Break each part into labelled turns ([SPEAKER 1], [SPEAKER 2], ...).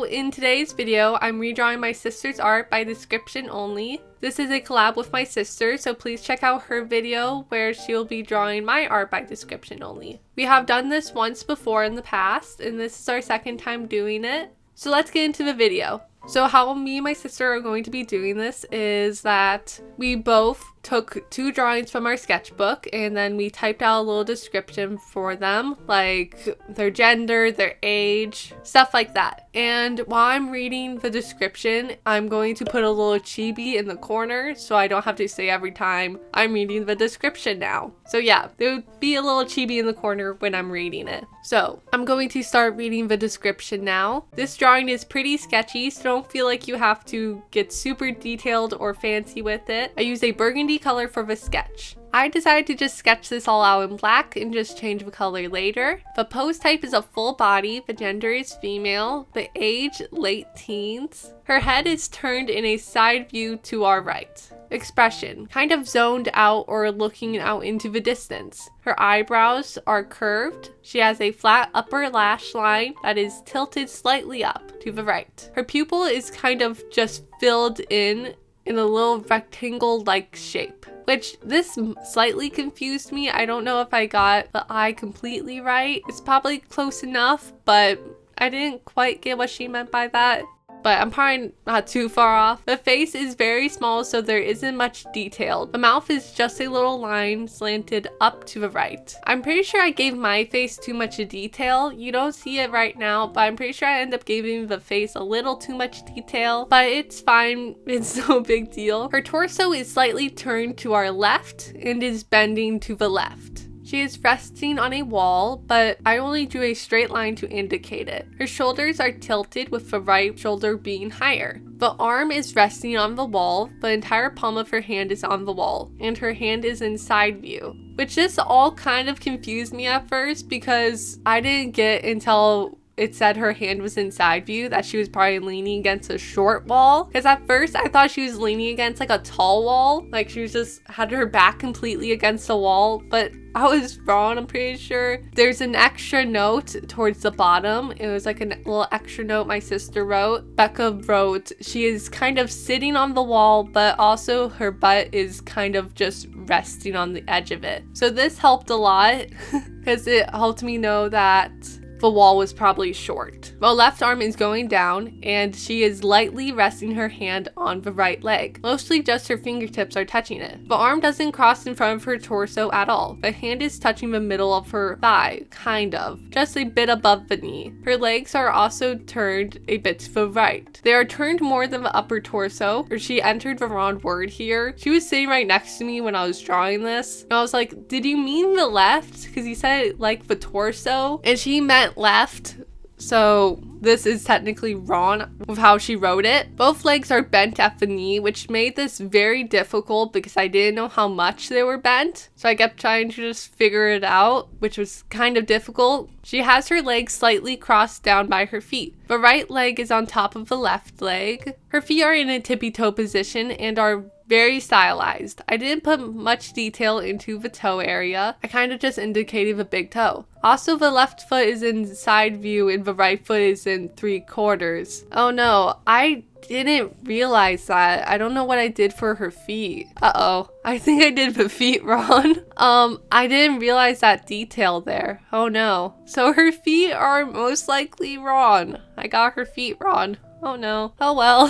[SPEAKER 1] in today's video, I'm redrawing my sister's art by description only. This is a collab with my sister, so please check out her video where she'll be drawing my art by description only. We have done this once before in the past, and this is our second time doing it. So let's get into the video. So how me and my sister are going to be doing this is that we both took 2 drawings from our sketchbook and then we typed out a little description for them, like their gender, their age, stuff like that. And while I'm reading the description, I'm going to put a little chibi in the corner so I don't have to say every time I'm reading the description now. So yeah, there would be a little chibi in the corner when I'm reading it. So I'm going to start reading the description now. This drawing is pretty sketchy, so don't feel like you have to get super detailed or fancy with it. I use a burgundy color for the sketch. I decided to just sketch this all out in black and just change the color later. The pose type is a full body, the gender is female, the age late teens. Her head is turned in a side view to our right. Expression, kind of zoned out or looking out into the distance. Her eyebrows are curved. She has a flat upper lash line that is tilted slightly up to the right. Her pupil is kind of just filled in a little rectangle-like shape, which this slightly confused me. I don't know if I got the eye completely right. It's probably close enough, but I didn't quite get what she meant by that. But I'm probably not too far off. The face is very small, so there isn't much detail. The mouth is just a little line slanted up to the right. I'm pretty sure I gave my face too much detail. You don't see it right now, but I'm pretty sure I end up giving the face a little too much detail, but it's fine. It's no big deal. Her torso is slightly turned to our left and is bending to the left. She is resting on a wall, but I only drew a straight line to indicate it. Her shoulders are tilted with the right shoulder being higher. The arm is resting on the wall, the entire palm of her hand is on the wall, and her hand is in side view. Which this all kind of confused me at first because I didn't get until it said her hand was in side view that she was probably leaning against a short wall. Because at first I thought she was leaning against like a tall wall. Like she was just had her back completely against the wall. But I was wrong, I'm pretty sure. There's an extra note towards the bottom. It was like a little extra note my sister wrote. Becca wrote, she is kind of sitting on the wall, but also her butt is kind of just resting on the edge of it. So this helped a lot because it helped me know that the wall was probably short. The left arm is going down and she is lightly resting her hand on the right leg. Mostly just her fingertips are touching it. The arm doesn't cross in front of her torso at all. The hand is touching the middle of her thigh, kind of, just a bit above the knee. Her legs are also turned a bit to the right. They are turned more than the upper torso, or she entered the wrong word here. She was sitting right next to me when I was drawing this, and I was like, did you mean the left? Because you said it like the torso, and she meant left, so this is technically wrong with how she wrote it. Both legs are bent at the knee, which made this very difficult because I didn't know how much they were bent, so I kept trying to just figure it out, which was kind of difficult. She has her legs slightly crossed down by her feet. The right leg is on top of the left leg. Her feet are in a tippy-toe position and are very stylized. I didn't put much detail into the toe area. I kind of just indicated the big toe. Also, the left foot is in side view and the right foot is in 3/4. Oh no, I didn't realize that. I don't know what I did for her feet. Uh-oh, I think I did the feet wrong. I didn't realize that detail there. Oh no. So her feet are most likely wrong. I got her feet wrong. Oh no. Oh well.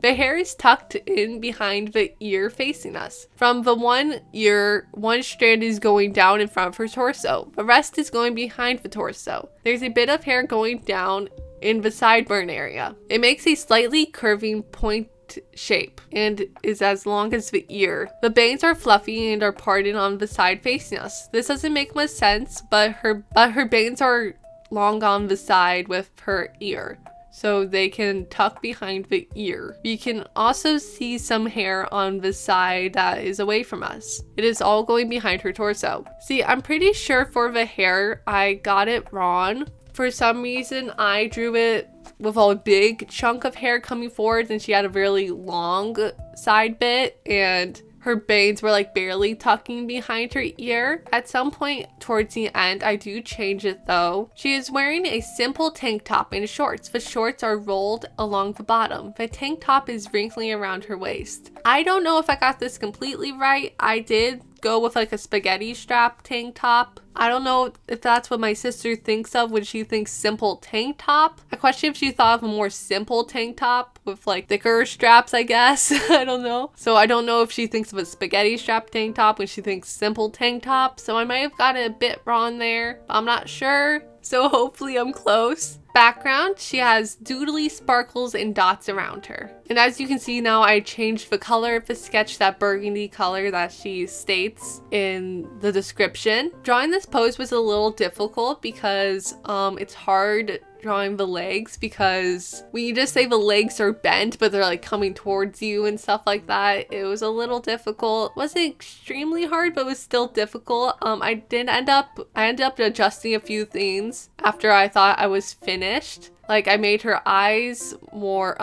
[SPEAKER 1] The hair is tucked in behind the ear facing us. From the one ear, one strand is going down in front of her torso. The rest is going behind the torso. There's a bit of hair going down in the sideburn area. It makes a slightly curving point shape and is as long as the ear. The bangs are fluffy and are parted on the side facing us. This doesn't make much sense, but her bangs are long on the side with her ear, so they can tuck behind the ear. You can also see some hair on the side that is away from us. It is all going behind her torso. See, I'm pretty sure for the hair, I got it wrong. For some reason, I drew it with a big chunk of hair coming forward and she had a really long side bit, and her bangs were like barely tucking behind her ear. At some point towards the end, I do change it though. She is wearing a simple tank top and shorts. The shorts are rolled along the bottom. The tank top is wrinkling around her waist. I don't know if I got this completely right. I did go with like a spaghetti strap tank top. I don't know if that's what my sister thinks of when she thinks simple tank top. I question if she thought of a more simple tank top with like thicker straps, I guess. I don't know. So I don't know if she thinks of a spaghetti strap tank top when she thinks simple tank top. So I might have got it a bit wrong there. I'm not sure. So hopefully I'm close. Background, she has doodly sparkles and dots around her. And as you can see now, I changed the color of the sketch, that burgundy color that she states in the description. Drawing this pose was a little difficult because it's hard drawing the legs, because when you just say the legs are bent but they're like coming towards you and stuff like that, it was a little difficult. It wasn't extremely hard, but it was still difficult. I ended up adjusting a few things after I thought I was finished. Like I made her eyes more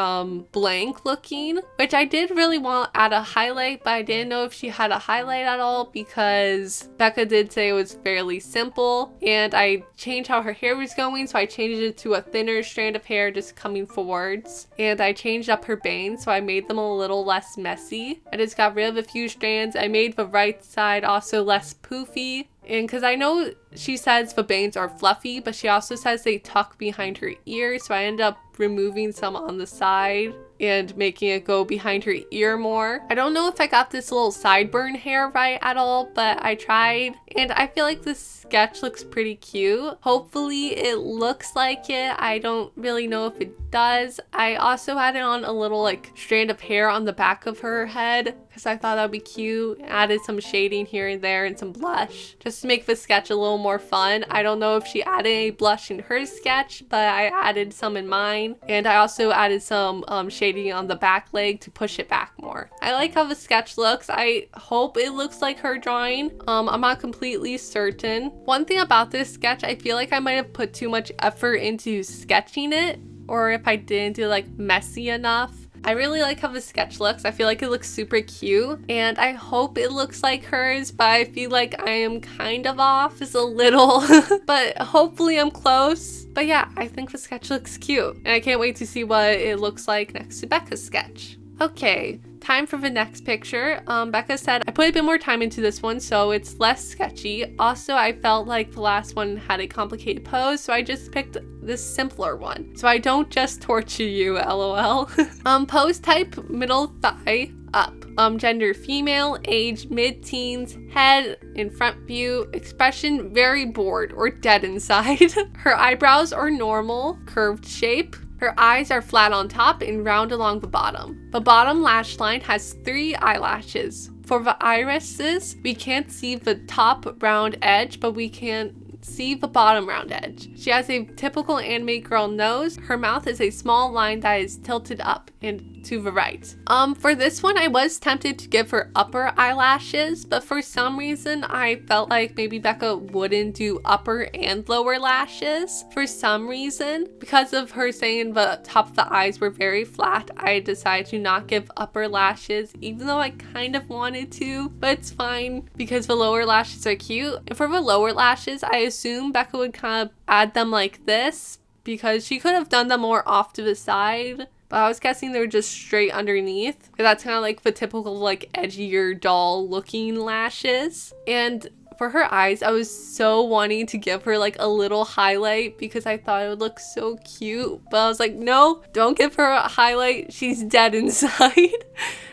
[SPEAKER 1] blank looking, which I did really want to add a highlight, but I didn't know if she had a highlight at all because Becca did say it was fairly simple. And I changed how her hair was going, so I changed it to a thinner strand of hair just coming forwards. And I changed up her bangs, so I made them a little less messy. I just got rid of a few strands. I made the right side also less poofy. And because I know she says the bangs are fluffy, but she also says they tuck behind her ears, so I ended up removing some on the side and making it go behind her ear more. I don't know if I got this little sideburn hair right at all, but I tried, and I feel like this sketch looks pretty cute. Hopefully it looks like it. I don't really know if it does. I also added on a little like strand of hair on the back of her head because I thought that would be cute. Added some shading here and there and some blush just to make the sketch a little more fun. I don't know if she added any blush in her sketch, but I added some in mine. And I also added some shading on the back leg to push it back more. I like how the sketch looks. I hope it looks like her drawing. I'm not completely certain. One thing about this sketch, I feel like I might have put too much effort into sketching it, or if I didn't do like messy enough. I really like how the sketch looks. I feel like it looks super cute, and I hope it looks like hers, but I feel like I am kind of off just a little, but hopefully I'm close. But yeah, I think the sketch looks cute, and I can't wait to see what it looks like next to Becca's sketch. Okay, time for the next picture. Becca said I put a bit more time into this one, so it's less sketchy. Also, I felt like the last one had a complicated pose, so I just picked this simpler one, so I don't just torture you, lol. Pose type, middle thigh up. Gender female, age mid-teens, head in front view, expression very bored or dead inside. Her eyebrows are normal, curved shape. Her eyes are flat on top and round along the bottom. The bottom lash line has 3 eyelashes. For the irises, we can't see the top round edge, but we can see the bottom round edge. She has a typical anime girl nose. Her mouth is a small line that is tilted up and to the right. For this one, I was tempted to give her upper eyelashes, but for some reason, I felt like maybe Becca wouldn't do upper and lower lashes. For some reason, because of her saying the top of the eyes were very flat, I decided to not give upper lashes, even though I kind of wanted to, but it's fine because the lower lashes are cute. And for the lower lashes, I assume Becca would kind of add them like this because she could have done them more off to the side, but I was guessing they were just straight underneath because that's kind of like the typical like edgier doll looking lashes. And for her eyes, I was so wanting to give her like a little highlight because I thought it would look so cute, but I was like, no, don't give her a highlight. She's dead inside.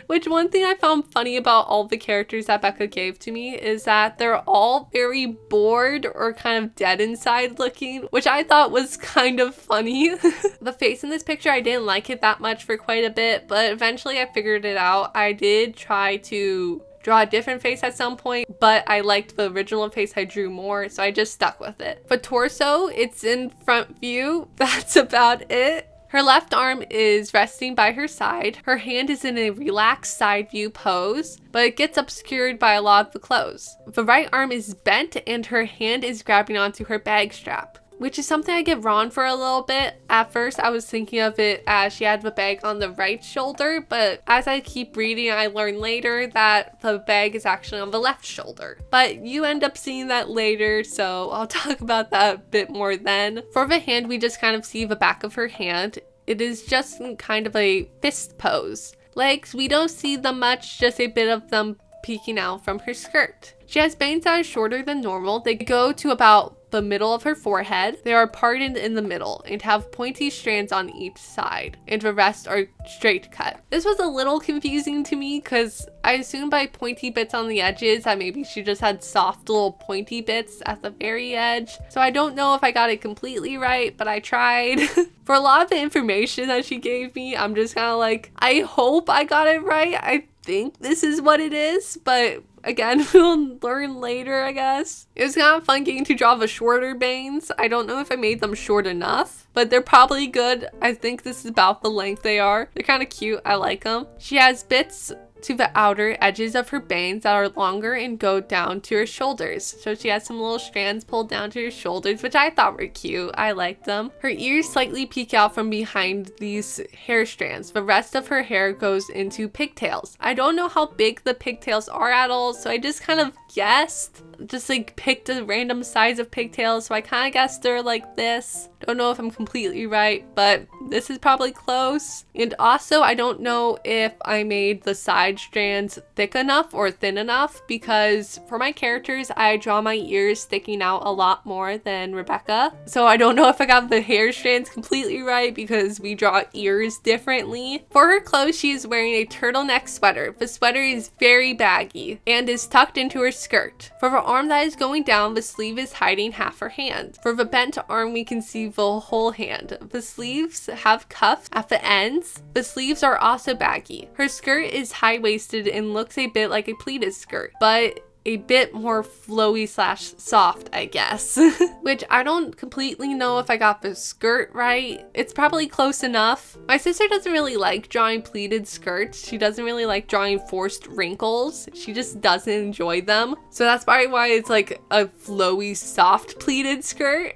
[SPEAKER 1] Which one thing I found funny about all the characters that Becca gave to me is that they're all very bored or kind of dead inside looking, which I thought was kind of funny. The face in this picture, I didn't like it that much for quite a bit, but eventually I figured it out. I did try to draw a different face at some point, but I liked the original face I drew more, so I just stuck with it. For torso, it's in front view. That's about it. Her left arm is resting by her side. Her hand is in a relaxed side view pose, but it gets obscured by a lot of the clothes. The right arm is bent and her hand is grabbing onto her bag strap. which is something I give wrong for a little bit. At first, I was thinking of it as she had the bag on the right shoulder, but as I keep reading, I learn later that the bag is actually on the left shoulder. But you end up seeing that later, so I'll talk about that a bit more then. For the hand, we just kind of see the back of her hand. It is just kind of a fist pose. Legs, we don't see them much, just a bit of them peeking out from her skirt. She has bangs that are shorter than normal. They go to about the middle of her forehead. They are parted in the middle and have pointy strands on each side, and the rest are straight cut. This was a little confusing to me because I assumed by pointy bits on the edges that maybe she just had soft little pointy bits at the very edge. So I don't know if I got it completely right, but I tried. For a lot of the information that she gave me, I'm just kind of like, I hope I got it right. I think this is what it is, but again, we'll learn later, I guess. It was kind of fun getting to draw the shorter bangs. I don't know if I made them short enough, but they're probably good. I think this is about the length they are. They're kind of cute. I like them. She has bits to the outer edges of her bangs that are longer and go down to her shoulders. So she has some little strands pulled down to her shoulders, which I thought were cute. I liked them. Her ears slightly peek out from behind these hair strands. The rest of her hair goes into pigtails. I don't know how big the pigtails are at all, so I just kind of guessed. Just like picked a random size of pigtails, so I kind of guessed they're like this. Don't know if I'm completely right, but this is probably close. And also, I don't know if I made the side strands thick enough or thin enough, because for my characters, I draw my ears sticking out a lot more than Rebecca. So I don't know if I got the hair strands completely right because we draw ears differently. For her clothes, she is wearing a turtleneck sweater. The sweater is very baggy and is tucked into her skirt. For her arm that is going down, the sleeve is hiding half her hand. For the bent arm, we can see the whole hand. The sleeves have cuffs at the ends. The sleeves are also baggy. Her skirt is high-waisted and looks a bit like a pleated skirt, but a bit more flowy / soft, I guess. Which I don't completely know if I got the skirt right. It's probably close enough. My sister doesn't really like drawing pleated skirts. She doesn't really like drawing forced wrinkles. She just doesn't enjoy them. So that's probably why it's like a flowy, soft pleated skirt.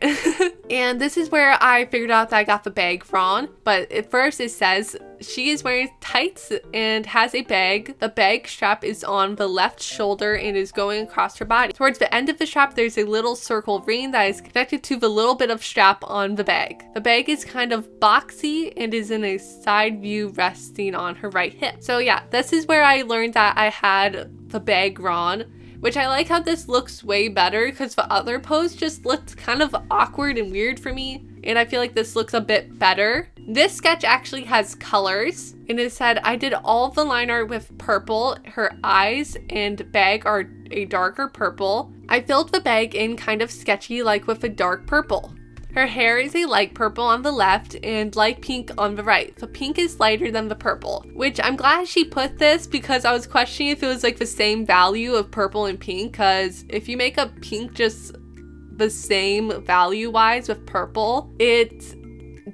[SPEAKER 1] And this is where I figured out that I got the bag wrong. But at first it says she is wearing tights and has a bag. The bag strap is on the left shoulder and is going across her body. Towards the end of the strap, there's a little circle ring that is connected to the little bit of strap on the bag. The bag is kind of boxy and is in a side view resting on her right hip. So yeah, this is where I learned that I had the bag wrong, which I like how this looks way better because the other pose just looked kind of awkward and weird for me. And I feel like this looks a bit better. This sketch actually has colors, and it said I did all of the line art with purple. Her eyes and bag are a darker purple. I filled the bag in kind of sketchy, like with a dark purple. Her hair is a light purple on the left and light pink on the right. The pink is lighter than the purple, which I'm glad she put this because I was questioning if it was like the same value of purple and pink, because if you make a pink just the same value-wise with purple, it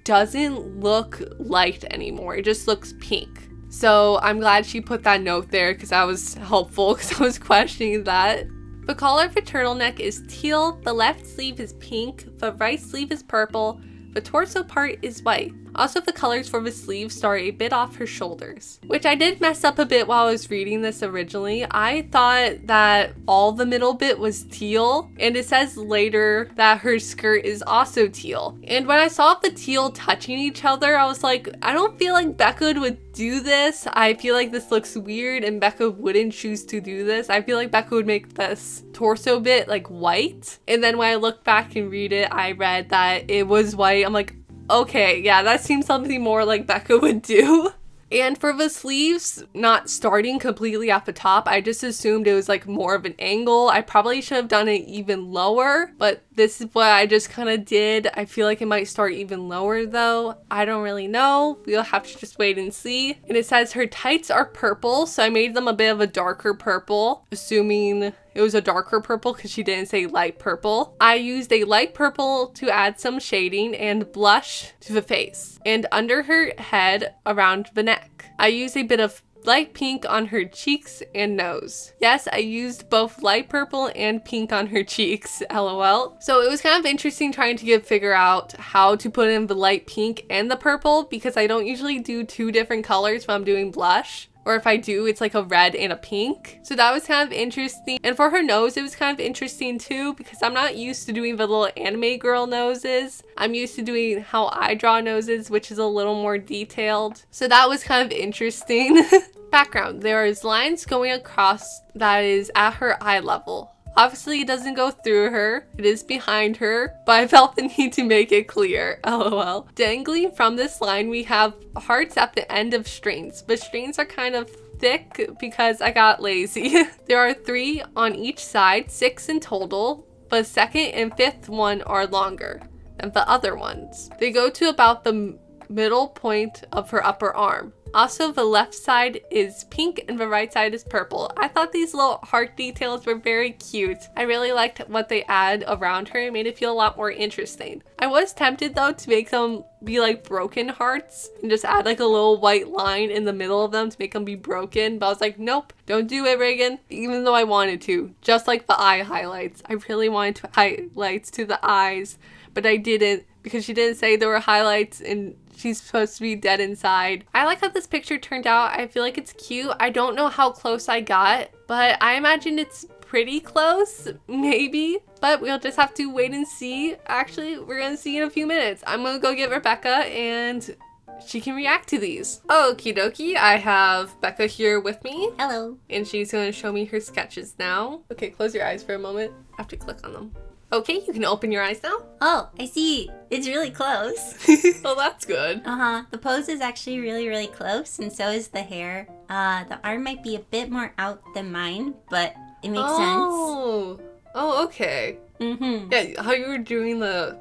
[SPEAKER 1] doesn't look light anymore. It just looks pink. So I'm glad she put that note there because that was helpful because I was questioning that. The collar of the turtleneck is teal, the left sleeve is pink, the right sleeve is purple, the torso part is white. Also, the colors for the sleeves start a bit off her shoulders, which I did mess up a bit while I was reading this originally. I thought that all the middle bit was teal, and it says later that her skirt is also teal. And when I saw the teal touching each other, I was like, I don't feel like Becca would do this. I feel like this looks weird and Becca wouldn't choose to do this. I feel like Becca would make this torso bit like white. And then when I looked back and read it, I read that it was white. I'm like, okay, yeah, that seems something more like Becca would do. And for the sleeves, not starting completely at the top, I just assumed it was like more of an angle. I probably should have done it even lower, but this is what I just kind of did. I feel like it might start even lower though. I don't really know. We'll have to just wait and see. And it says her tights are purple, so I made them a bit of a darker purple, assuming it was a darker purple because she didn't say light purple. I used a light purple to add some shading and blush to the face and under her head around the neck. I used a bit of light pink on her cheeks and nose. Yes, I used both light purple and pink on her cheeks, lol. So it was kind of interesting trying to figure out how to put in the light pink and the purple, because I don't usually do two different colors when I'm doing blush. Or if I do, it's like a red and a pink. So that was kind of interesting. And for her nose, it was kind of interesting too, because I'm not used to doing the little anime girl noses. I'm used to doing how I draw noses, which is a little more detailed. So that was kind of interesting. Background, there is lines going across that is at her eye level. Obviously, it doesn't go through her. It is behind her, but I felt the need to make it clear, lol. Dangling from this line, we have hearts at the end of strings, but strings are kind of thick because I got lazy. There are 3 on each side, 6 in total, but second and fifth one are longer than the other ones. They go to about the middle point of her upper arm. Also, the left side is pink and the right side is purple. I thought these little heart details were very cute. I really liked what they add around her. It made it feel a lot more interesting. I was tempted though to make them be like broken hearts and just add like a little white line in the middle of them to make them be broken. But I was like, nope, don't do it, Reagan. Even though I wanted to, just like the eye highlights. I really wanted to highlights to the eyes, but I didn't because she didn't say there were highlights and she's supposed to be dead inside. I like how this picture turned out. I feel like it's cute. I don't know how close I got, but I imagine it's pretty close, maybe. But we'll just have to wait and see. Actually, we're gonna see in a few minutes. I'm gonna go get Rebecca and she can react to these. Okie dokie, I have Becca here with me.
[SPEAKER 2] Hello.
[SPEAKER 1] And she's gonna show me her sketches now. Okay, close your eyes for a moment. I have to click on them. Okay, you can open your eyes now.
[SPEAKER 2] Oh, I see. It's really close.
[SPEAKER 1] Well, that's good.
[SPEAKER 2] The pose is actually really, really close, and so is the hair. The arm might be a bit more out than mine, but it makes sense.
[SPEAKER 1] Oh, okay.
[SPEAKER 2] Mm-hmm.
[SPEAKER 1] Yeah, how you were doing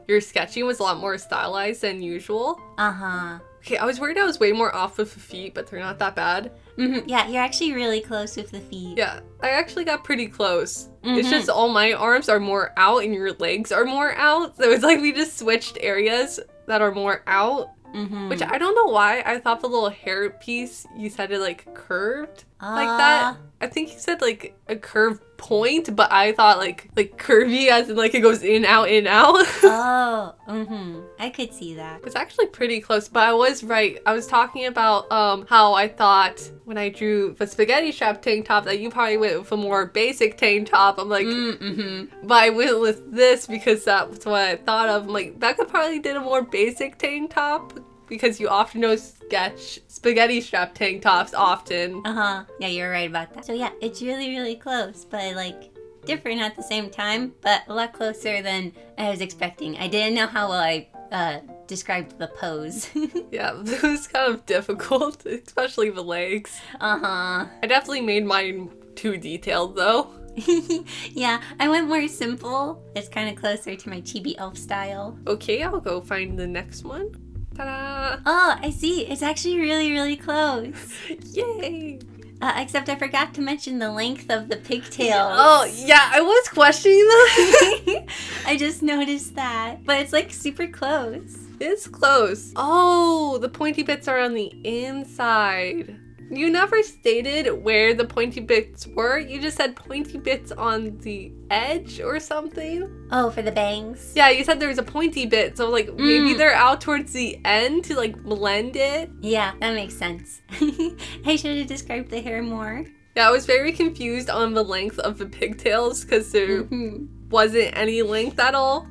[SPEAKER 1] your sketching was a lot more stylized than usual. Okay, I was worried I was way more off with the feet, but they're not that bad.
[SPEAKER 2] Mm-hmm. Yeah, you're actually really close with the feet.
[SPEAKER 1] Yeah, I actually got pretty close. Mm-hmm. It's just all my arms are more out and your legs are more out. So it's like we just switched areas that are more out. Mm-hmm. Which I don't know why. I thought the little hair piece, you said it like curved like that. I think you said like a curved point, but I thought like curvy as in like it goes in, out, in, out.
[SPEAKER 2] I could see that.
[SPEAKER 1] It's actually pretty close, but I was right. I was talking about how I thought when I drew the spaghetti strap tank top that you probably went with a more basic tank top. I'm like, but I went with this because that's what I thought of. I'm like, Becca probably did a more basic tank top because you often know sketch spaghetti strap tank tops often.
[SPEAKER 2] Yeah, you're right about that. So yeah, it's really, really close, but like different at the same time, but a lot closer than I was expecting. I didn't know how well I described the pose.
[SPEAKER 1] Yeah, it was kind of difficult, especially the legs. I definitely made mine too detailed though.
[SPEAKER 2] Yeah, I went more simple. It's kind of closer to my chibi elf style.
[SPEAKER 1] Okay, I'll go find the next one. Ta-da!
[SPEAKER 2] Oh, I see. It's actually really, really close.
[SPEAKER 1] Yay!
[SPEAKER 2] Except I forgot to mention the length of the pigtails.
[SPEAKER 1] Oh, yeah, I was questioning that.
[SPEAKER 2] I just noticed that. But it's like super close.
[SPEAKER 1] It's close. Oh, the pointy bits are on the inside. You never stated where the pointy bits were. You just said pointy bits on the edge or something.
[SPEAKER 2] Oh, for the bangs?
[SPEAKER 1] Yeah, you said there was a pointy bit. So like maybe they're out towards the end to like blend it.
[SPEAKER 2] Yeah, that makes sense. I should have described the hair more.
[SPEAKER 1] Yeah, I was very confused on the length of the pigtails because there wasn't any length at all.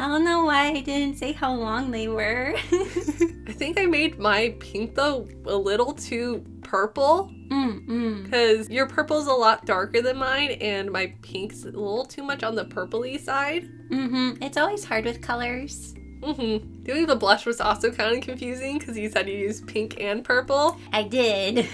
[SPEAKER 2] I don't know why I didn't say how long they were.
[SPEAKER 1] I think I made my pink though a little too purple because your purple's a lot darker than mine and my pink's a little too much on the purpley side.
[SPEAKER 2] It's always hard with colors.
[SPEAKER 1] Doing the blush was also kind of confusing because you said you used pink and purple.
[SPEAKER 2] I did.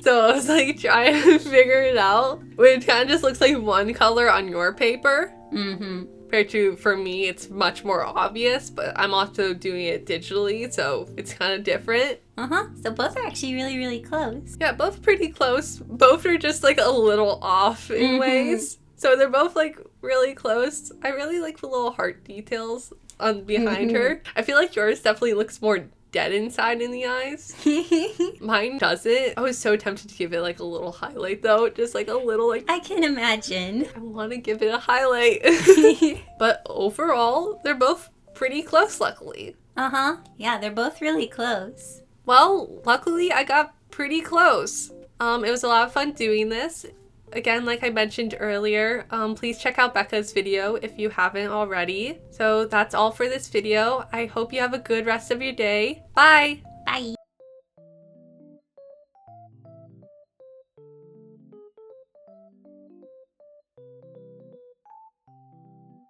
[SPEAKER 1] So I was like trying to figure it out. It kind of just looks like one color on your paper. Compared to, for me, it's much more obvious, but I'm also doing it digitally, so it's kind of different.
[SPEAKER 2] So both are actually really, really close.
[SPEAKER 1] Yeah, both pretty close. Both are just like a little off in ways. So they're both like really close. I really like the little heart details on behind her. I feel like yours definitely looks more dead inside in the eyes. Mine doesn't. I was so tempted to give it like a little highlight though. Just like a little like.
[SPEAKER 2] I can imagine.
[SPEAKER 1] I want to give it a highlight. But overall, they're both pretty close, luckily.
[SPEAKER 2] Uh-huh. Yeah, they're both really close.
[SPEAKER 1] Well, luckily I got pretty close. It was a lot of fun doing this. Again, like I mentioned earlier, please check out Becca's video if you haven't already. So that's all for this video. I hope you have a good rest of your day. Bye!